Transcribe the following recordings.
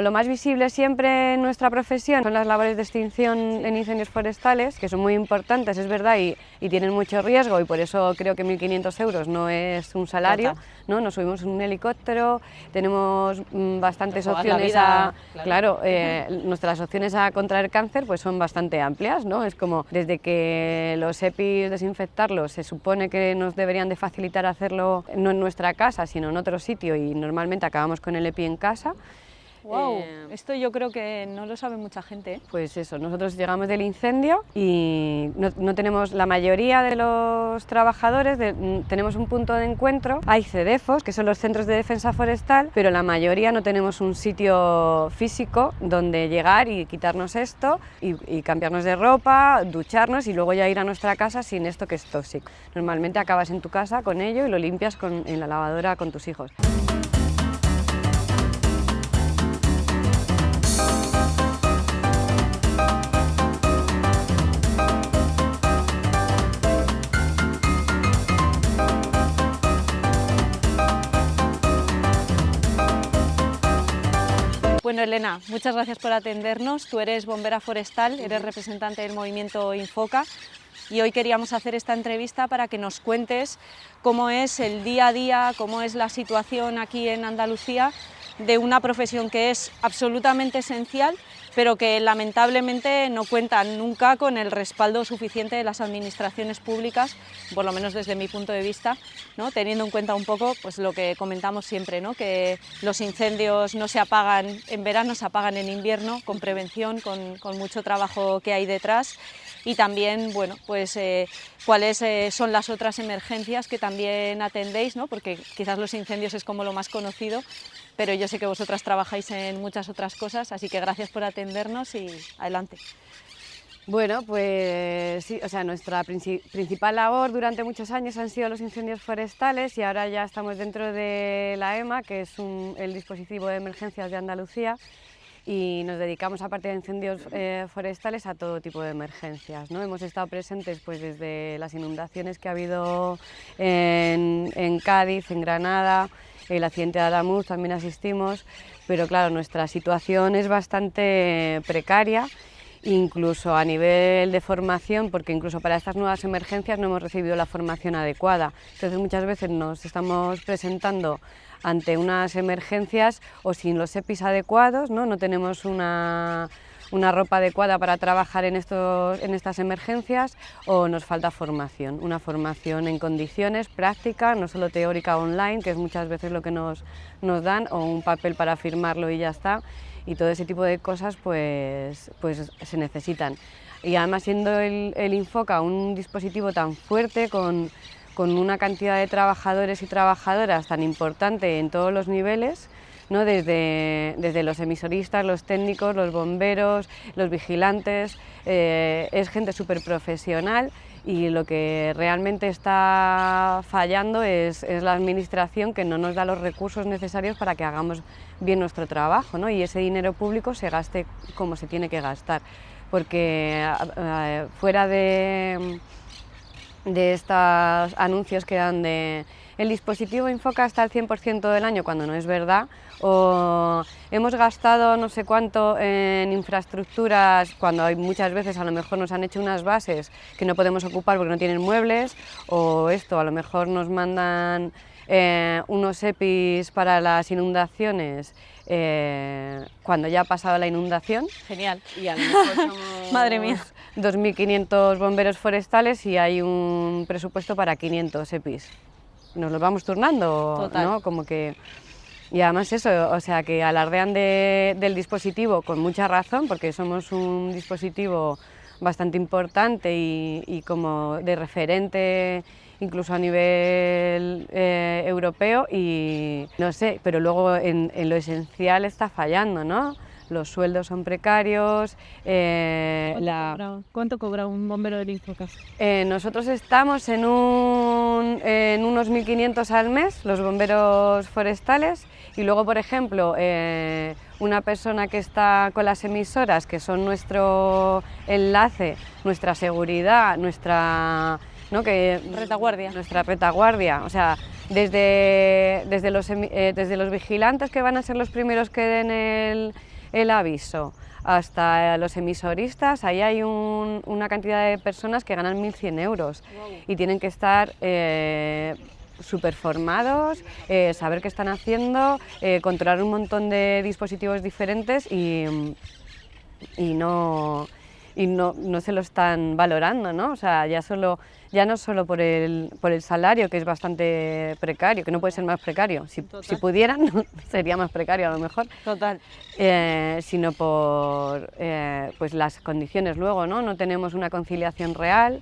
Lo más visible siempre en nuestra profesión son las labores de extinción en incendios forestales, que son muy importantes, es verdad, y tienen mucho riesgo, y por eso creo que 1.500 euros no es un salario, ¿no? Nos subimos en un helicóptero, tenemos bastantes opciones nuestras opciones a contraer cáncer pues son bastante amplias, ¿no? Es como desde que los EPIs, desinfectarlos, se supone que nos deberían de facilitar hacerlo no en nuestra casa, sino en otro sitio, y normalmente acabamos con el EPI en casa. Wow, esto yo creo que no lo sabe mucha gente, ¿eh? Pues eso, nosotros llegamos del incendio y no tenemos, la mayoría de los trabajadores, tenemos un punto de encuentro, hay CEDEFOS, que son los centros de defensa forestal, pero la mayoría no tenemos un sitio físico donde llegar y quitarnos esto y cambiarnos de ropa, ducharnos y luego ya ir a nuestra casa sin esto que es tóxico. Normalmente acabas en tu casa con ello y lo limpias en la lavadora con tus hijos. Bueno, Elena, muchas gracias por atendernos. Tú eres bombera forestal, eres representante del movimiento Infoca, y hoy queríamos hacer esta entrevista para que nos cuentes cómo es el día a día, cómo es la situación aquí en Andalucía de una profesión que es absolutamente esencial, pero que lamentablemente no cuenta nunca con el respaldo suficiente de las administraciones públicas, por lo menos desde mi punto de vista, ¿no? Teniendo en cuenta un poco pues, lo que comentamos siempre, ¿no? Que los incendios no se apagan en verano, se apagan en invierno, con prevención, con mucho trabajo que hay detrás, y también bueno, pues, cuáles son las otras emergencias que también atendéis, ¿no? Porque quizás los incendios es como lo más conocido, pero yo sé que vosotras trabajáis en muchas otras cosas, así que gracias por atendernos y adelante. Bueno, pues sí, o sea, nuestra principal labor durante muchos años han sido los incendios forestales, y ahora ya estamos dentro de la EMA, que es el dispositivo de emergencias de Andalucía, y nos dedicamos, aparte de incendios forestales, a todo tipo de emergencias, ¿no? Hemos estado presentes pues, desde las inundaciones que ha habido en Cádiz, en Granada, el accidente de Adamuz también asistimos, pero claro, nuestra situación es bastante precaria, incluso a nivel de formación, porque incluso para estas nuevas emergencias no hemos recibido la formación adecuada. Entonces muchas veces nos estamos presentando ante unas emergencias o sin los EPIs adecuados, ¿no? No tenemos una ropa adecuada para trabajar en estas emergencias, o nos falta formación, una formación en condiciones, práctica, no solo teórica online, que es muchas veces lo que nos dan, o un papel para firmarlo y ya está, y todo ese tipo de cosas pues se necesitan. Y además, siendo el Infoca un dispositivo tan fuerte, con una cantidad de trabajadores y trabajadoras tan importante en todos los niveles, ¿no? Desde los emisoristas, los técnicos, los bomberos, los vigilantes, es gente súper profesional, y lo que realmente está fallando es la administración, que no nos da los recursos necesarios para que hagamos bien nuestro trabajo, ¿no? Y ese dinero público se gaste como se tiene que gastar, porque fuera de estos anuncios que dan de el dispositivo Infoca está al 100% del año, cuando no es verdad, o hemos gastado no sé cuánto en infraestructuras, cuando hay muchas veces a lo mejor nos han hecho unas bases que no podemos ocupar porque no tienen muebles, o esto, a lo mejor nos mandan unos EPIs para las inundaciones cuando ya ha pasado la inundación. Genial. Y a lo mejor somos Madre mía. 2.500 bomberos forestales y hay un presupuesto para 500 EPIs. Nos los vamos turnando, Total. ¿no? Como que... Y además eso, o sea, que alardean del dispositivo con mucha razón, porque somos un dispositivo bastante importante y como de referente incluso a nivel europeo, y no sé, pero luego en lo esencial está fallando, ¿no? Los sueldos son precarios. ¿Cuánto cobra un bombero del Infoca? Nosotros estamos en unos 1.500 al mes, los bomberos forestales, y luego, por ejemplo, una persona que está con las emisoras, que son nuestro enlace, nuestra seguridad, nuestra... ¿no? Retaguardia. Nuestra retaguardia, o sea, desde los vigilantes, que van a ser los primeros que den el aviso, hasta los emisoristas, ahí hay una cantidad de personas que ganan 1.100 euros y tienen que estar súper formados, saber qué están haciendo, controlar un montón de dispositivos diferentes y no se lo están valorando, ¿no? O sea, ya no solo por el salario, que es bastante precario, que no puede ser más precario. Si pudieran, sería más precario a lo mejor. Total. Sino por pues las condiciones luego, ¿no? No tenemos una conciliación real,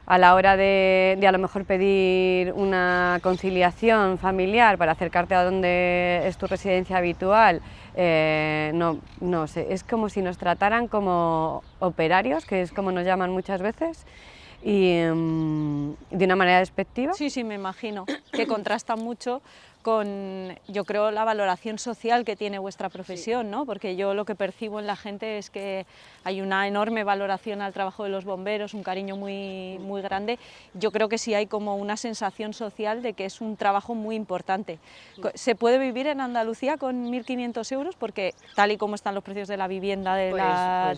a la hora de a lo mejor pedir una conciliación familiar para acercarte a donde es tu residencia habitual, no sé, es como si nos trataran como operarios, que es como nos llaman muchas veces, y de una manera despectiva. Sí, me imagino, que contrasta mucho con, yo creo, la valoración social que tiene vuestra profesión, ¿no? Porque yo lo que percibo en la gente es que hay una enorme valoración al trabajo de los bomberos, un cariño muy, muy grande. Yo creo que sí hay como una sensación social de que es un trabajo muy importante. ¿Se puede vivir en Andalucía con 1.500 euros? Porque tal y como están los precios de la vivienda, de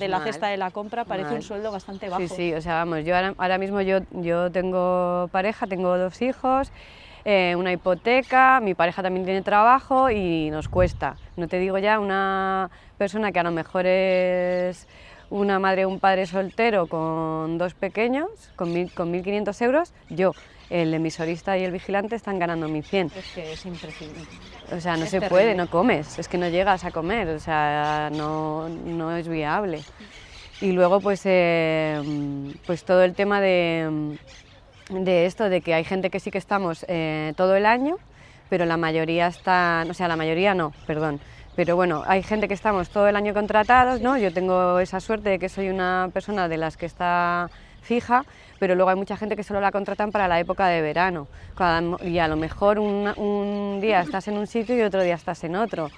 la cesta de la compra, parece un sueldo bastante bajo. Sí, o sea, vamos, yo ahora mismo yo tengo pareja, tengo 2 hijos, una hipoteca, mi pareja también tiene trabajo y nos cuesta. No te digo ya una persona que a lo mejor es una madre o un padre soltero con 2 pequeños, con 1.500 euros, el emisorista y el vigilante están ganando 1.100. Es que es imprescindible. O sea, no se puede, no comes, es que no llegas a comer, o sea, no es viable. Y luego pues todo el tema de esto, de que hay gente que sí que estamos todo el año, pero la mayoría están, o sea, la mayoría no, perdón, pero bueno, hay gente que estamos todo el año contratados, ¿no? Yo tengo esa suerte de que soy una persona de las que está fija, pero luego hay mucha gente que solo la contratan para la época de verano, y a lo mejor un día estás en un sitio y otro día estás en otro,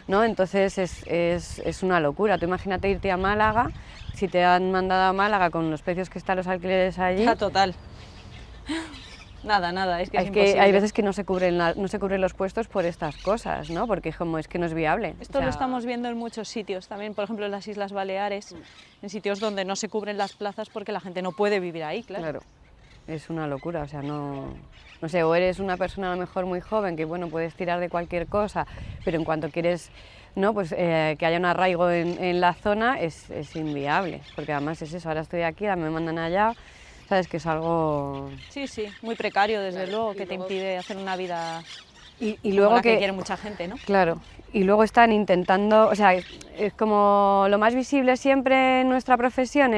¿no? Entonces es una locura. Tú imagínate irte a Málaga, si te han mandado a Málaga con los precios que están los alquileres allí. Total. Nada, es que es imposible. Hay veces que no se cubren los puestos por estas cosas, ¿no? Porque es que no es viable. Esto lo estamos viendo en muchos sitios, también por ejemplo en las Islas Baleares, en sitios donde no se cubren las plazas porque la gente no puede vivir ahí, claro. Es una locura, o sea, no sé, o eres una persona a lo mejor muy joven que bueno, puedes tirar de cualquier cosa, pero en cuanto quieres, ¿no? Pues que haya un arraigo en la zona es inviable, porque además es eso, ahora estoy aquí, ahora me mandan allá. Sabes que es algo... Sí, muy precario, desde luego, que te impide hacer una vida y luego como la que quiere mucha gente, ¿no? Claro, y luego están intentando, o sea, es como lo más visible siempre en nuestra profesión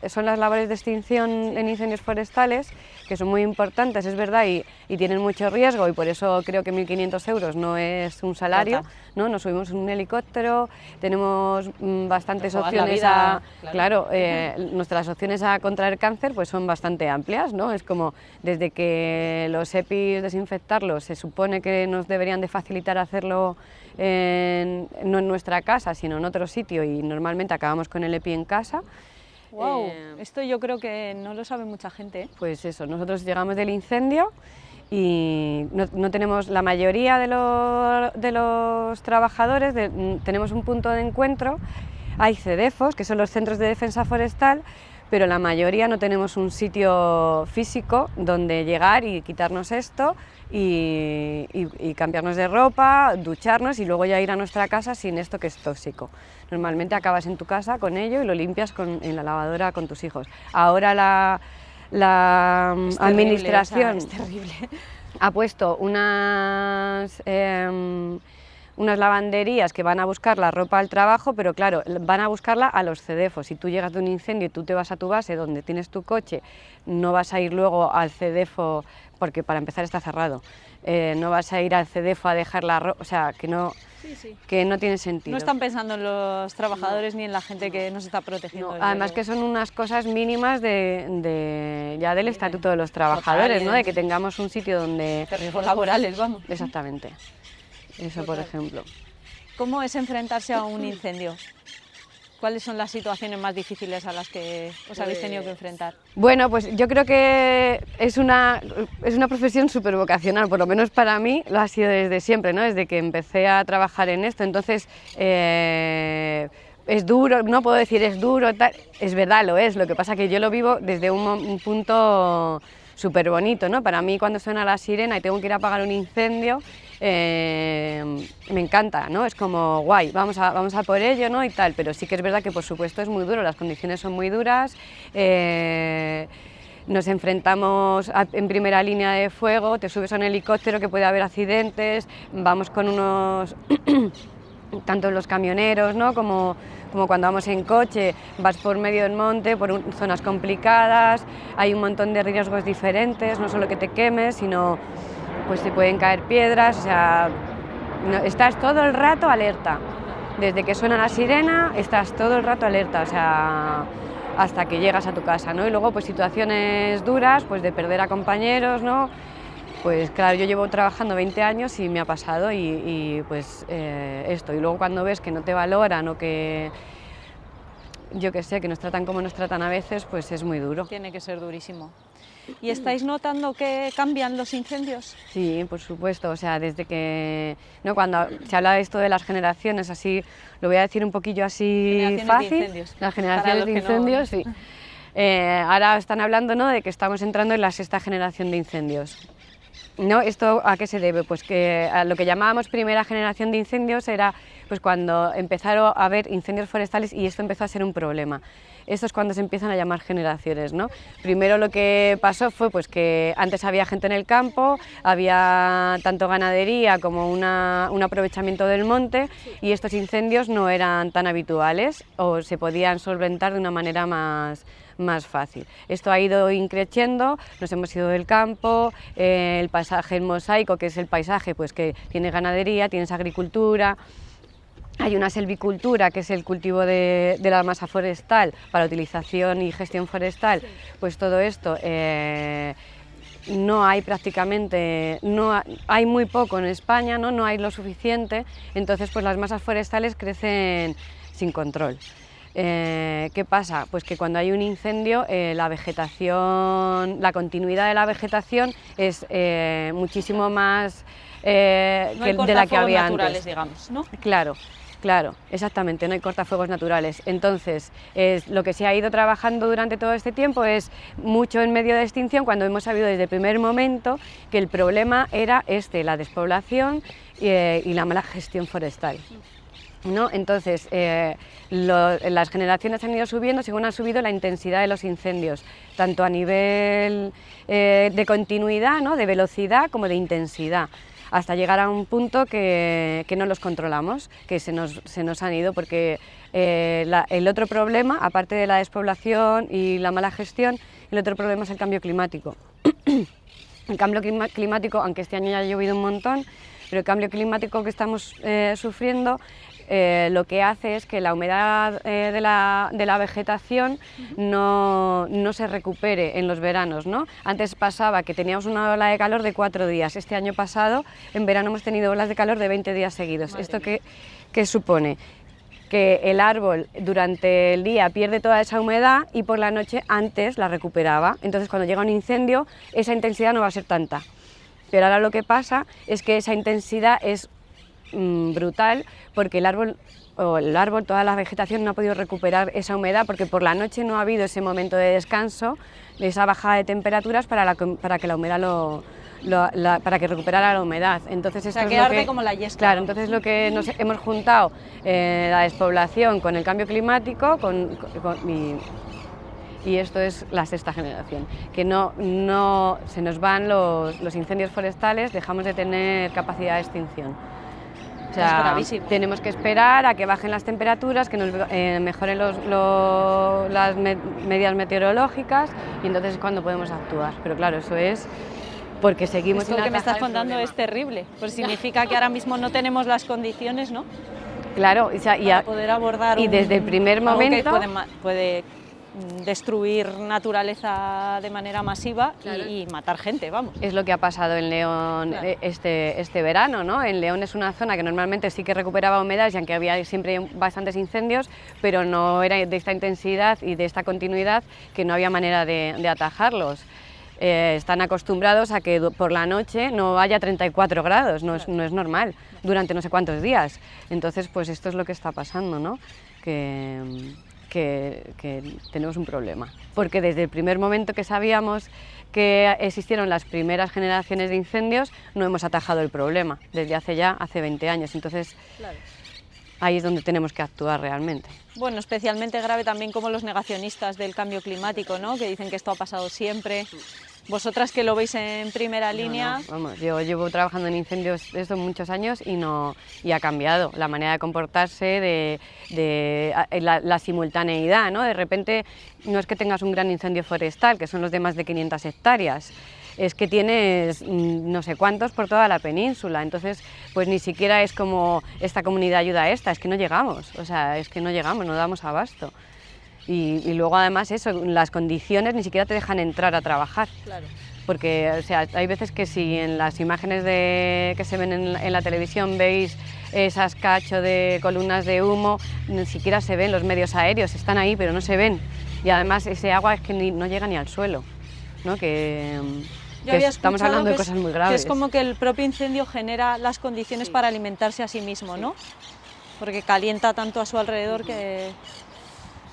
son las labores de extinción en incendios forestales, que son muy importantes, es verdad, y tienen mucho riesgo, y por eso creo que 1.500 euros no es un salario, ¿no? Nos subimos en un helicóptero, tenemos bastantes opciones nuestras opciones a contraer cáncer pues son bastante amplias, ¿no? Es como desde que los EPIs, desinfectarlos, se supone que nos deberían de facilitar hacerlo no en nuestra casa, sino en otro sitio, y normalmente acabamos con el EPI en casa. Wow, esto yo creo que no lo sabe mucha gente, ¿eh? Pues eso, nosotros llegamos del incendio y no tenemos, la mayoría de los trabajadores, tenemos un punto de encuentro, hay CEDEFOS, que son los Centros de Defensa Forestal, pero la mayoría no tenemos un sitio físico donde llegar y quitarnos esto y cambiarnos de ropa, ducharnos y luego ya ir a nuestra casa sin esto que es tóxico. Normalmente acabas en tu casa con ello y lo limpias en la lavadora con tus hijos. Ahora la administración ha puesto unas lavanderías que van a buscar la ropa al trabajo, pero claro, van a buscarla a los CEDEFOS. Si tú llegas de un incendio y tú te vas a tu base donde tienes tu coche, no vas a ir luego al CEDEFO, porque para empezar está cerrado. No vas a ir al CEDEFO a dejar la ropa, o sea, que no tiene sentido. No están pensando en los trabajadores ni en la gente que nos está protegiendo. Además que son unas cosas mínimas ya del Estatuto de los Trabajadores, ¿no? De que tengamos un sitio donde... De riesgos laborales, vamos. Exactamente. Eso, por ejemplo. ¿Cómo es enfrentarse a un incendio? ¿Cuáles son las situaciones más difíciles a las que os habéis tenido que enfrentar? Bueno, pues yo creo que es una profesión súper vocacional, por lo menos para mí lo ha sido desde siempre, ¿no? Desde que empecé a trabajar en esto, entonces es duro, no puedo decir es duro, tal, es verdad, lo es, lo que pasa que yo lo vivo desde un punto súper bonito, ¿no? Para mí cuando suena la sirena y tengo que ir a apagar un incendio, me encanta, ¿no? Es como guay, vamos a por ello, ¿no? Y tal, pero sí que es verdad que por supuesto es muy duro, las condiciones son muy duras, nos enfrentamos en primera línea de fuego, te subes a un helicóptero que puede haber accidentes, vamos con unos tanto los camioneros, ¿no? como cuando vamos en coche, vas por medio del monte, por zonas complicadas, hay un montón de riesgos diferentes, no solo que te quemes, sino pues te pueden caer piedras, o sea, estás todo el rato alerta. Desde que suena la sirena estás todo el rato alerta, o sea, hasta que llegas a tu casa, ¿no? Y luego pues situaciones duras, pues de perder a compañeros, ¿no? Pues claro, yo llevo trabajando 20 años y me ha pasado pues esto. Y luego cuando ves que no te valoran o que, yo qué sé, que nos tratan como nos tratan a veces, pues es muy duro. Tiene que ser durísimo. ¿Y estáis notando que cambian los incendios? Sí, por supuesto, o sea, desde que, ¿no? Cuando se habla de esto de las generaciones, así, lo voy a decir un poquillo así fácil. Las generaciones de incendios, sí. Ahora están hablando, ¿no?, de que estamos entrando en la 6ª generación de incendios. ¿No? ¿Esto a qué se debe? Pues que a lo que llamábamos primera generación de incendios era pues cuando empezaron a haber incendios forestales y esto empezó a ser un problema. Esto es cuando se empiezan a llamar generaciones, ¿no? Primero lo que pasó fue pues que antes había gente en el campo, había tanto ganadería como un aprovechamiento del monte y estos incendios no eran tan habituales o se podían solventar de una manera más fácil. Esto ha ido increciendo, nos hemos ido del campo, el paisaje, el mosaico, que es el paisaje pues que tiene ganadería, tienes agricultura. Hay una selvicultura, que es el cultivo de la masa forestal para utilización y gestión forestal, pues todo esto no hay prácticamente, hay muy poco en España, no hay lo suficiente, entonces pues las masas forestales crecen sin control. ¿Qué pasa? Pues que cuando hay un incendio la vegetación, la continuidad de la vegetación es muchísimo más no de la que había naturales, antes. Digamos, ¿no? Claro, exactamente, no hay cortafuegos naturales. Entonces, lo que se ha ido trabajando durante todo este tiempo es mucho en medio de extinción, cuando hemos sabido desde el primer momento que el problema era la despoblación y la mala gestión forestal, ¿no? Entonces, las generaciones han ido subiendo según ha subido la intensidad de los incendios, tanto a nivel de continuidad, ¿no?, de velocidad, como de intensidad, hasta llegar a un punto que no los controlamos, que se nos han ido, porque el otro problema, aparte de la despoblación y la mala gestión, el otro problema es el cambio climático. El cambio climático, aunque este año ya ha llovido un montón, pero el cambio climático que estamos sufriendo lo que hace es que la humedad de la vegetación no se recupere en los veranos, ¿no? Antes pasaba que teníamos una ola de calor de 4 días, este año pasado en verano hemos tenido olas de calor de 20 días seguidos. Madre ¿Esto qué supone? Que el árbol durante el día pierde toda esa humedad y por la noche antes la recuperaba, entonces cuando llega un incendio esa intensidad no va a ser tanta, pero ahora lo que pasa es que esa intensidad es brutal, porque el árbol, toda la vegetación no ha podido recuperar esa humedad, porque por la noche no ha habido ese momento de descanso, de esa bajada de temperaturas para que la humedad para que recuperara la humedad. Entonces esto que arde como la yesca. Claro, entonces lo que nos hemos juntado, la despoblación con el cambio climático, y esto es la 6ª generación, que no se nos van los incendios forestales, dejamos de tener capacidad de extinción. O sea, es gravísimo. Tenemos que esperar a que bajen las temperaturas, que nos mejoren las medidas meteorológicas y entonces es cuando podemos actuar. Pero claro, eso es porque seguimos Esto sin que me atajar estás contando es terrible, pues significa que ahora mismo no tenemos las condiciones, ¿no? Claro, para poder abordar y desde el primer momento que puede destruir naturaleza de manera masiva Claro. y matar gente, vamos. Es lo que ha pasado en León Claro. este verano, ¿no? En León es una zona que normalmente sí que recuperaba humedades, y aunque había siempre bastantes incendios, pero no era de esta intensidad y de esta continuidad, que no había manera de atajarlos. Están acostumbrados a que por la noche no haya 34 grados, no es normal, durante no sé cuántos días. Entonces, pues esto es lo que está pasando, ¿no? Que tenemos un problema. Porque desde el primer momento que sabíamos que existieron las primeras generaciones de incendios, no hemos atajado el problema, desde hace 20 años. Entonces, Claro. ahí es donde tenemos que actuar realmente. Bueno, especialmente grave también como los negacionistas del cambio climático, ¿no? Que dicen que esto ha pasado siempre. Vosotras que lo veis en primera línea... No, vamos, yo llevo trabajando en incendios estos muchos años y ha cambiado la manera de comportarse, la simultaneidad, ¿no? De repente no es que tengas un gran incendio forestal, que son los de más de 500 hectáreas, es que tienes no sé cuántos por toda la península, entonces pues ni siquiera es como esta comunidad ayuda a esta, es que no llegamos, o sea, es que no llegamos, no damos abasto. Y luego además eso, las condiciones ni siquiera te dejan entrar a trabajar. Claro. Porque o sea, hay veces que si en las imágenes que se ven en la televisión veis esas cachos de columnas de humo, ni siquiera se ven los medios aéreos, están ahí pero no se ven. Y además ese agua es que no llega ni al suelo, ¿no? Yo había estamos escuchado hablando de que cosas muy que graves. es como que el propio incendio genera las condiciones para alimentarse a sí mismo, ¿no? Porque calienta tanto a su alrededor que...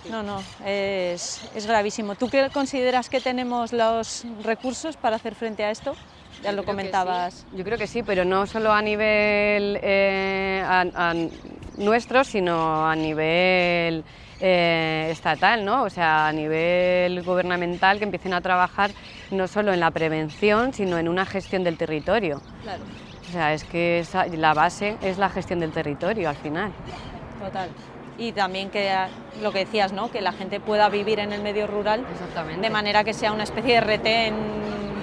No, es gravísimo. ¿Tú qué consideras que tenemos los recursos para hacer frente a esto? Ya lo comentabas. Yo creo que sí, pero no solo a nivel nuestro, sino a nivel estatal, ¿no? O sea, a nivel gubernamental, que empiecen a trabajar no solo en la prevención, sino en una gestión del territorio. Claro. O sea, es que la base es la gestión del territorio al final. Total. Y también que lo que decías, ¿no? Que la gente pueda vivir en el medio rural Exactamente. de manera que sea una especie de retén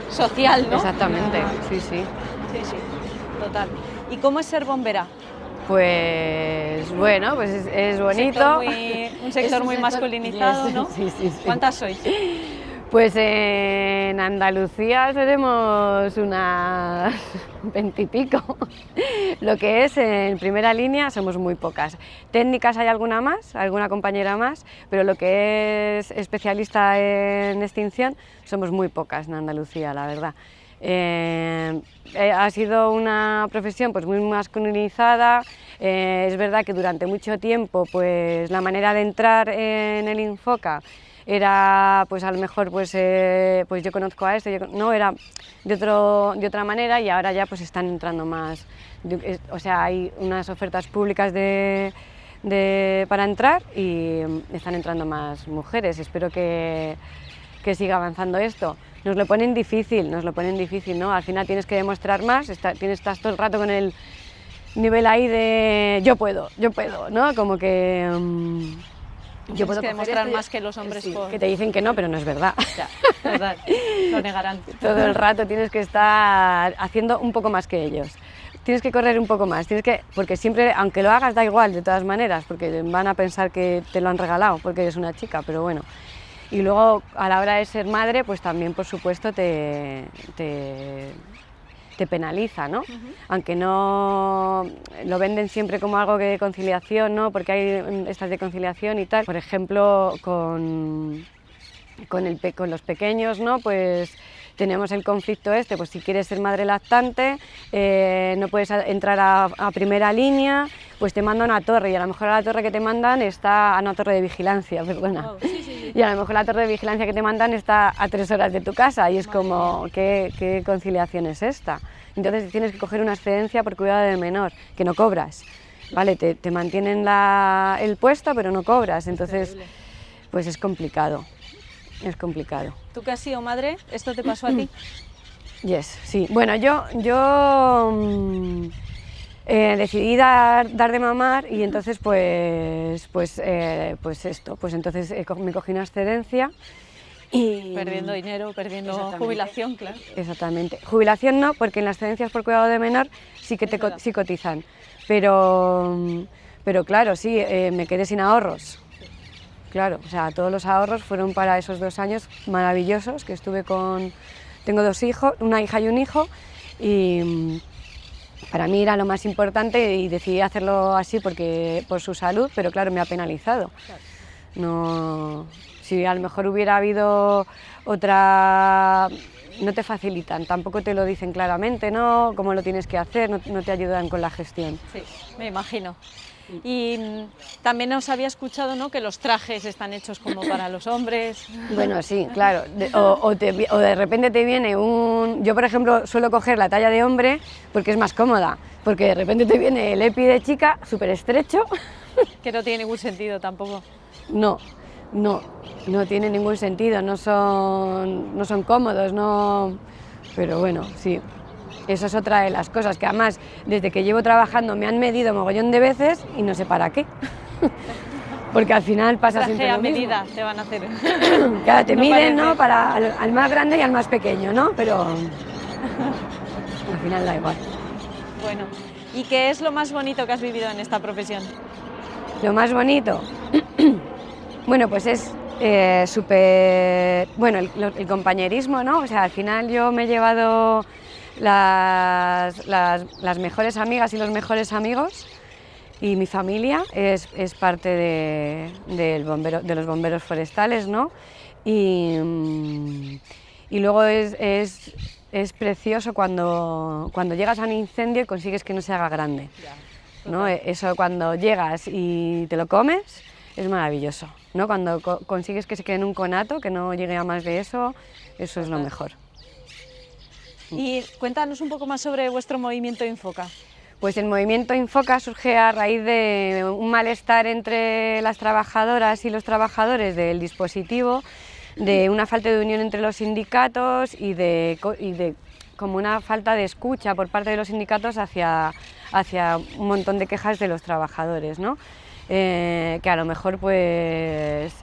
social, ¿no? Exactamente, sí, sí. Sí, sí, total. ¿Y cómo es ser bombera? Pues bueno, pues es bonito. Un sector muy masculinizado, ¿no? Sí, sí, sí. ¿Cuántas sois? Pues en Andalucía seremos unas 20 y pico. Lo que es en primera línea somos muy pocas. Técnicas hay alguna más, alguna compañera más, pero lo que es especialista en extinción somos muy pocas en Andalucía, la verdad. Ha sido una profesión pues muy masculinizada. Es verdad que durante mucho tiempo pues la manera de entrar en el Infoca era, pues a lo mejor, pues yo conozco a esto, no, era de otra manera, y ahora ya pues están entrando más, o sea, hay unas ofertas públicas para entrar y están entrando más mujeres. Espero que siga avanzando esto. Nos lo ponen difícil, ¿no? Al final tienes que demostrar más, estás todo el rato con el nivel ahí de yo puedo, ¿no? Como que... Yo puedo que demostrar más que los hombres. Sí, que te dicen que no, pero no es verdad. Ya, verdad, lo negarán. Todo el rato tienes que estar haciendo un poco más que ellos. Tienes que correr un poco más, porque siempre, aunque lo hagas, da igual de todas maneras, porque van a pensar que te lo han regalado porque eres una chica, pero bueno. Y luego, a la hora de ser madre, pues también, por supuesto, te penaliza, ¿no? Aunque no lo venden siempre como algo de conciliación, ¿no? Porque hay estas de conciliación y tal. Por ejemplo, con los pequeños, ¿no? Pues tenemos el conflicto pues si quieres ser madre lactante, no puedes entrar a primera línea, pues te mandan a una torre, y a lo mejor a la torre que te mandan está a una torre de vigilancia, perdona. Oh, sí. Y a lo mejor la torre de vigilancia que te mandan está a 3 horas de tu casa, y es como, ¿qué conciliación es esta? Entonces tienes que coger una excedencia por cuidado del menor, que no cobras, ¿vale? Te mantienen el puesto, pero no cobras, entonces pues es complicado. Es complicado. ¿Tú que has sido madre, esto te pasó a ti? Yes, sí. Bueno, yo decidí dar de mamar, y entonces pues entonces me cogí una excedencia y... Perdiendo dinero, perdiendo jubilación, claro. Exactamente. Jubilación no, porque en las excedencias por cuidado de menor sí que sí cotizan, pero claro, sí, me quedé sin ahorros. claro, o sea, todos los ahorros fueron para esos 2 años maravillosos que estuve con... Tengo 2 hijos, una hija y un hijo, y para mí era lo más importante y decidí hacerlo así por su salud, pero claro, me ha penalizado. No, si a lo mejor hubiera habido otra... No te facilitan, tampoco te lo dicen claramente, ¿no? Cómo lo tienes que hacer, no te ayudan con la gestión. Sí, me imagino. Y también os había escuchado, ¿no?, que los trajes están hechos como para los hombres. Bueno, sí, claro. O de repente te viene un... Yo, por ejemplo, suelo coger la talla de hombre porque es más cómoda, porque de repente te viene el EPI de chica súper estrecho. Que no tiene ningún sentido tampoco. No tiene ningún sentido, no son cómodos, no... Pero bueno, sí. Eso es otra de las cosas, que además, desde que llevo trabajando me han medido mogollón de veces y no sé para qué. Porque al final pasa siempre lo mismo. Medida te van a hacer. Claro, te miden, ¿no?, para al más grande y al más pequeño, ¿no? Pero al final da igual. Bueno, ¿y qué es lo más bonito que has vivido en esta profesión? Lo más bonito, bueno, pues es súper... Bueno, el compañerismo, ¿no? O sea, al final yo me he llevado las mejores amigas y los mejores amigos, y mi familia es parte de los bomberos forestales, ¿no? Y luego es precioso cuando llegas a un incendio y consigues que no se haga grande, ¿no? Eso, cuando llegas y te lo comes, es maravilloso, ¿no? Cuando consigues que se quede en un conato, que no llegue a más de eso, eso es lo mejor. Y cuéntanos un poco más sobre vuestro movimiento Infoca. Pues el movimiento Infoca surge a raíz de un malestar entre las trabajadoras y los trabajadores del dispositivo, de una falta de unión entre los sindicatos y de como una falta de escucha por parte de los sindicatos hacia un montón de quejas de los trabajadores, ¿no? Que a lo mejor pues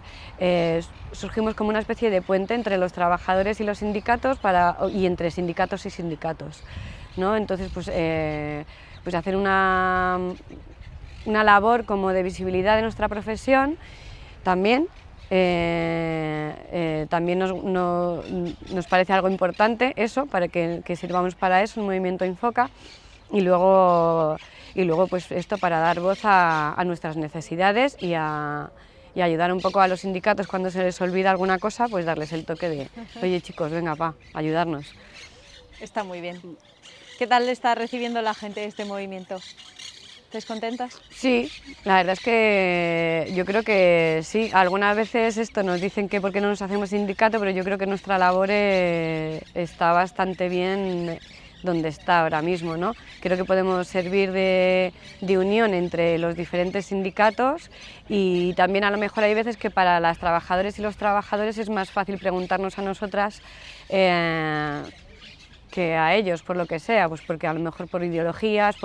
surgimos como una especie de puente entre los trabajadores y los sindicatos y entre sindicatos y sindicatos, ¿no? Entonces pues hacer una labor como de visibilidad de nuestra profesión también. También nos parece algo importante eso, para que sirvamos para eso, un movimiento Infoca, y luego pues esto, para dar voz a nuestras necesidades y ayudar un poco a los sindicatos cuando se les olvida alguna cosa, pues darles el toque de, oye chicos, venga, ayudarnos. Está muy bien. ¿Qué tal está recibiendo la gente este movimiento? ¿Estáis contentas? Sí, la verdad es que yo creo que sí. Algunas veces nos dicen que por qué no nos hacemos sindicato, pero yo creo que nuestra labor está bastante bien donde está ahora mismo, ¿no? Creo que podemos servir de unión entre los diferentes sindicatos, y también a lo mejor hay veces que para las trabajadoras y los trabajadores es más fácil preguntarnos a nosotras que a ellos, por lo que sea, pues porque a lo mejor por ideologías,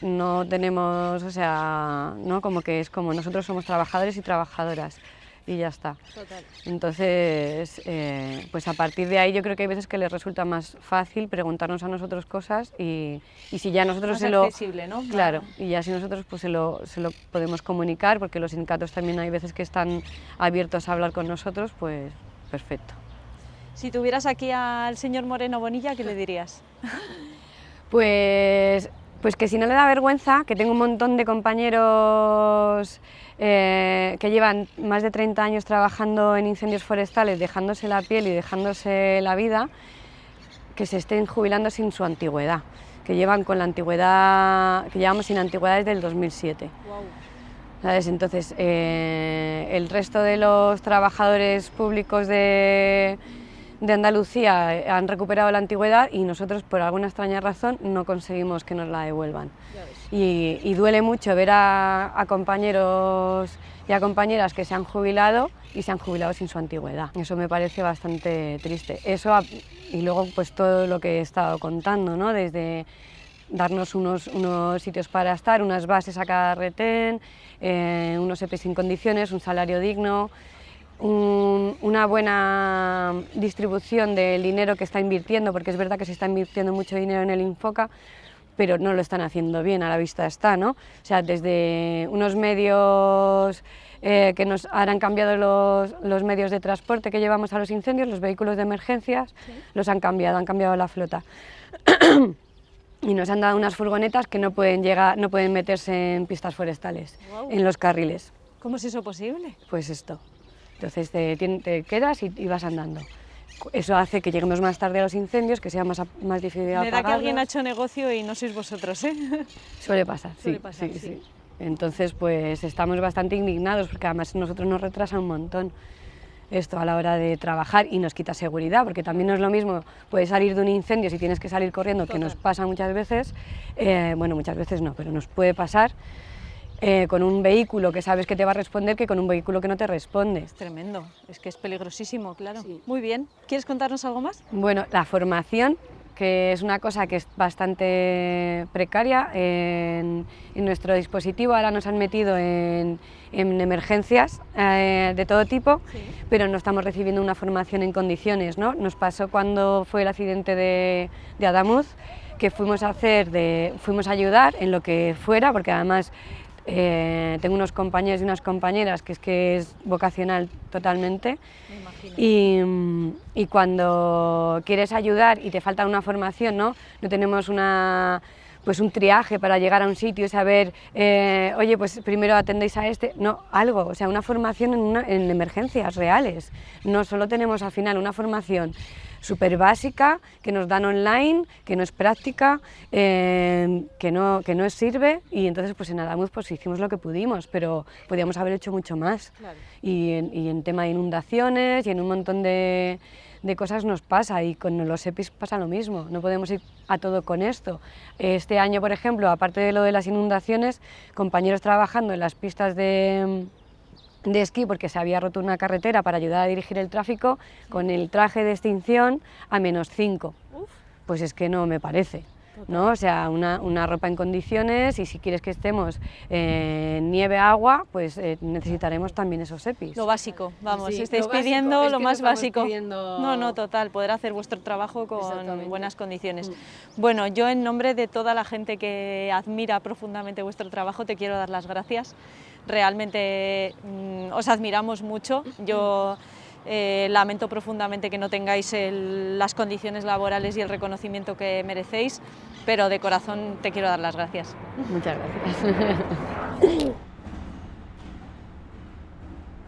no tenemos, o sea, ¿no? Como que es como nosotros somos trabajadores y trabajadoras y ya está. Total. Entonces, pues a partir de ahí yo creo que hay veces que les resulta más fácil preguntarnos a nosotros cosas, y si ya nosotros más accesible, ¿no? Claro, y ya si nosotros pues se lo podemos comunicar, porque los sindicatos también hay veces que están abiertos a hablar con nosotros, pues perfecto. Si tuvieras aquí al señor Moreno Bonilla, ¿qué le dirías? Pues que si no le da vergüenza, que tengo un montón de compañeros que llevan más de 30 años trabajando en incendios forestales, dejándose la piel y dejándose la vida, que se estén jubilando sin su antigüedad, que llevamos sin antigüedad desde el 2007. Wow. ¿Sabes? Entonces, el resto de los trabajadores públicos de Andalucía han recuperado la antigüedad, y nosotros, por alguna extraña razón, no conseguimos que nos la devuelvan. Y duele mucho ver a compañeros y a compañeras que se han jubilado sin su antigüedad. Eso me parece bastante triste. Eso, y luego pues todo lo que he estado contando, ¿no? Desde darnos unos sitios para estar, unas bases a cada retén, unos EPIs sin condiciones, un salario digno, una buena distribución del dinero que está invirtiendo, porque es verdad que se está invirtiendo mucho dinero en el Infoca, pero no lo están haciendo bien, a la vista está, ¿no? O sea, desde unos medios que ahora han cambiado los medios de transporte que llevamos a los incendios, los vehículos de emergencias, los han cambiado la flota. Y nos han dado unas furgonetas que no pueden meterse en pistas forestales, en los carriles. ¿Cómo es eso posible? Pues esto. Entonces te quedas y vas andando. Eso hace que lleguemos más tarde a los incendios, que sea más difícil apagarlos. Me da que alguien ha hecho negocio y no sois vosotros, ¿eh? Suele pasar, sí. Entonces, pues estamos bastante indignados, porque además nosotros nos retrasa un montón esto a la hora de trabajar y nos quita seguridad, porque también no es lo mismo, puedes salir de un incendio si tienes que salir corriendo, que nos pasa muchas veces, bueno, muchas veces no, pero nos puede pasar con un vehículo que sabes que te va a responder que con un vehículo que no te responde. Es tremendo, es que es peligrosísimo, claro. Sí. Muy bien, ¿quieres contarnos algo más? Bueno, la formación, que es una cosa que es bastante precaria en nuestro dispositivo. Ahora nos han metido en emergencias de todo tipo, sí, pero no estamos recibiendo una formación en condiciones, ¿no? Nos pasó cuando fue el accidente de Adamuz, que fuimos a ayudar en lo que fuera, porque además tengo unos compañeros y unas compañeras que es vocacional totalmente. Y cuando quieres ayudar y te falta una formación, no tenemos un triaje para llegar a un sitio y saber, oye, pues primero atendéis a algo, o sea, una formación en emergencias reales. No solo tenemos al final una formación súper básica, que nos dan online, que no es práctica, que no sirve, y entonces pues en Adamuz pues hicimos lo que pudimos, pero podíamos haber hecho mucho más. Claro. Y en tema de inundaciones y en un montón de cosas nos pasa, y con los EPIs pasa lo mismo, no podemos ir a todo con esto. Este año, por ejemplo, aparte de lo de las inundaciones, compañeros trabajando en las pistas de esquí, porque se había roto una carretera, para ayudar a dirigir el tráfico, con el traje de extinción a -5. Pues es que no me parece, ¿no? O sea, una ropa en condiciones, y si quieres que estemos en nieve, agua, pues necesitaremos también esos EPIs. Lo básico, vamos, Sí, si estáis lo básico, pidiendo es lo que más no estamos básico. pidiendo... No, total, poder hacer vuestro trabajo con buenas condiciones. Bueno, yo en nombre de toda la gente que admira profundamente vuestro trabajo te quiero dar las gracias. Realmente os admiramos mucho. Yo lamento profundamente que no tengáis las condiciones laborales y el reconocimiento que merecéis, pero de corazón te quiero dar las gracias. Muchas gracias.